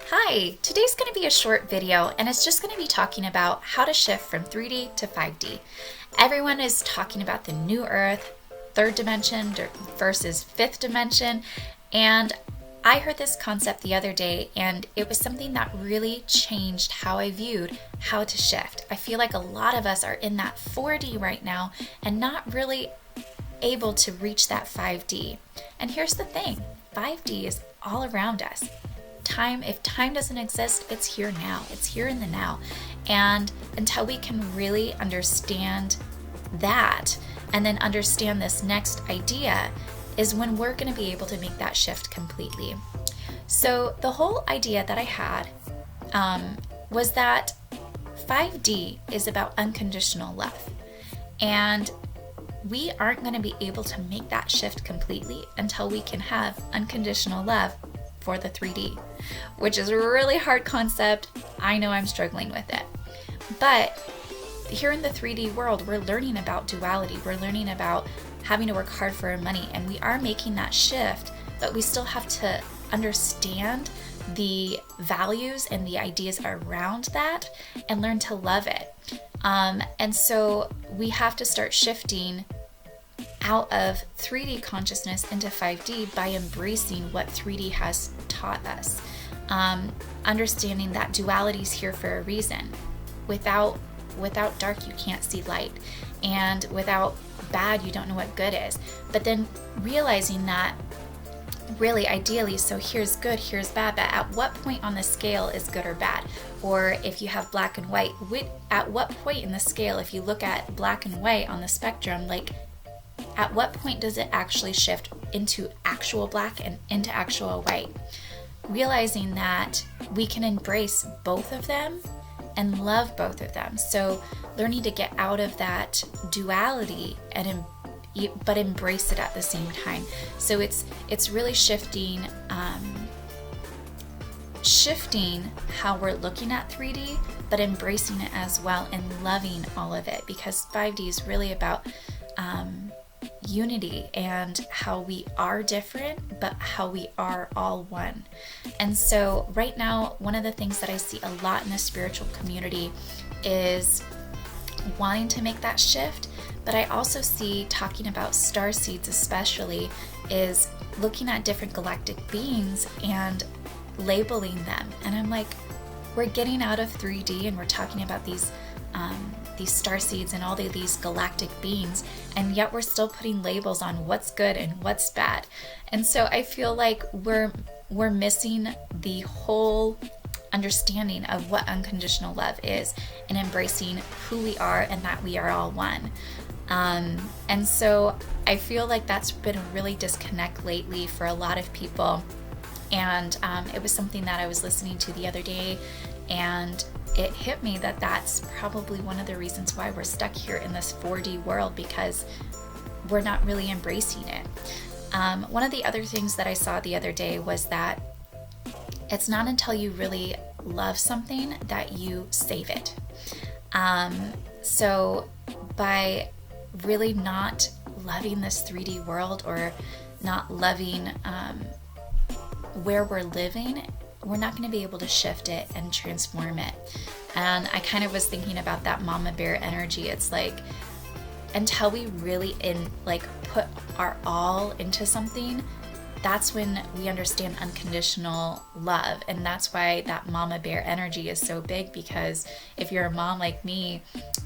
Hi, today's going to be a short video and it's just going to be talking about how to shift from 3D to 5D. Everyone is talking about the new earth, third dimension versus fifth dimension, and I heard this concept the other day and it was something that really changed how I viewed how to shift. I feel like a lot of us are in that 4D right now and not really able to reach that 5D. And here's the thing, 5D is all around us. If time doesn't exist, it's here now. It's here in the now. And until we can really understand that and then understand this next idea is when we're going to be able to make that shift completely. So the whole idea that I had was that 5D is about unconditional love. And we aren't going to be able to make that shift completely until we can have unconditional love for the 3D, which is a really hard concept. I know I'm struggling with it. But here in the 3D world, we're learning about duality. We're learning about having to work hard for our money, and we are making that shift, but we still have to understand the values and the ideas around that and learn to love it. And so we have to start shifting out of 3D consciousness into 5D by embracing what 3D has taught us. Understanding that duality is here for a reason. Without dark, you can't see light. And without bad, you don't know what good is. But then realizing that really ideally, so here's good, here's bad, but at what point on the scale is good or bad? Or if you have black and white, at what point in the scale, if you look at black and white on the spectrum, like at what point does it actually shift into actual black and into actual white? Realizing that we can embrace both of them and love both of them. So learning to get out of that duality but embrace it at the same time. So it's really shifting how we're looking at 3D, but embracing it as well and loving all of it, because 5D is really about unity and how we are different, but how we are all one. And so right now, one of the things that I see a lot in the spiritual community is wanting to make that shift, but I also see talking about star seeds especially is looking at different galactic beings and labeling them. And I'm like, we're getting out of 3D and we're talking about these star seeds and all these galactic beings, and yet we're still putting labels on what's good and what's bad. And so I feel like we're missing the whole understanding of what unconditional love is and embracing who we are and that we are all one. And so I feel like that's been a really disconnect lately for a lot of people. And it was something that I was listening to the other day, and it hit me that that's probably one of the reasons why we're stuck here in this 4D world, because we're not really embracing it. One of the other things that I saw the other day was that it's not until you really love something that you save it. So by really not loving this 3D world or not loving where we're living, we're not going to be able to shift it and transform it. And I kind of was thinking about that mama bear energy. It's like, until we really put our all into something, that's when we understand unconditional love. And that's why that mama bear energy is so big, because if you're a mom like me,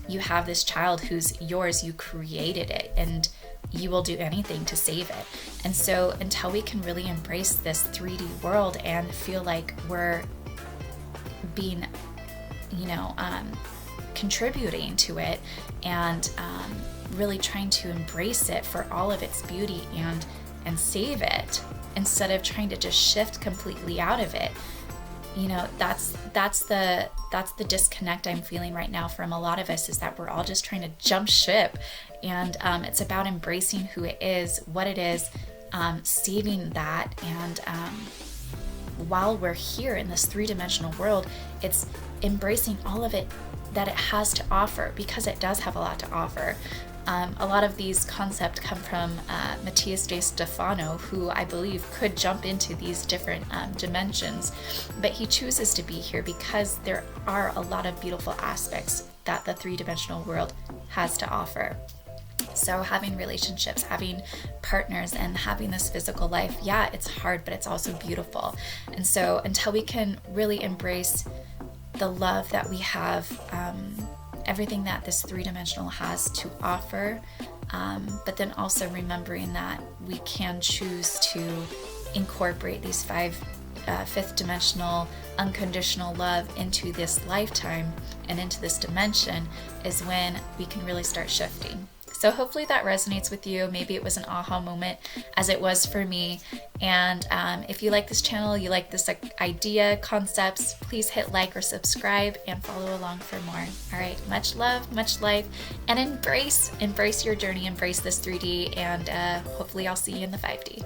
you have this child who's yours, you created it, and you will do anything to save it. And so until we can really embrace this 3D world and feel like we're being, contributing to it and really trying to embrace it for all of its beauty and save it, instead of trying to just shift completely out of it, that's the disconnect I'm feeling right now from a lot of us, is that we're all just trying to jump ship. And it's about embracing who it is, what it is, saving that. And while we're here in this three-dimensional world, it's embracing all of it that it has to offer, because it does have a lot to offer. A lot of these concepts come from Matias de Stefano, who I believe could jump into these different dimensions, but he chooses to be here because there are a lot of beautiful aspects that the three-dimensional world has to offer. So having relationships, having partners, and having this physical life, yeah, it's hard, but it's also beautiful. And so until we can really embrace the love that we have, everything that this three-dimensional has to offer, but then also remembering that we can choose to incorporate these fifth dimensional unconditional love into this lifetime and into this dimension, is when we can really start shifting. So hopefully that resonates with you. Maybe it was an aha moment, as it was for me. And if you like this channel, you like this idea, concepts, please hit like or subscribe and follow along for more. All right, much love, much life, and embrace your journey, embrace this 3D, and hopefully I'll see you in the 5D.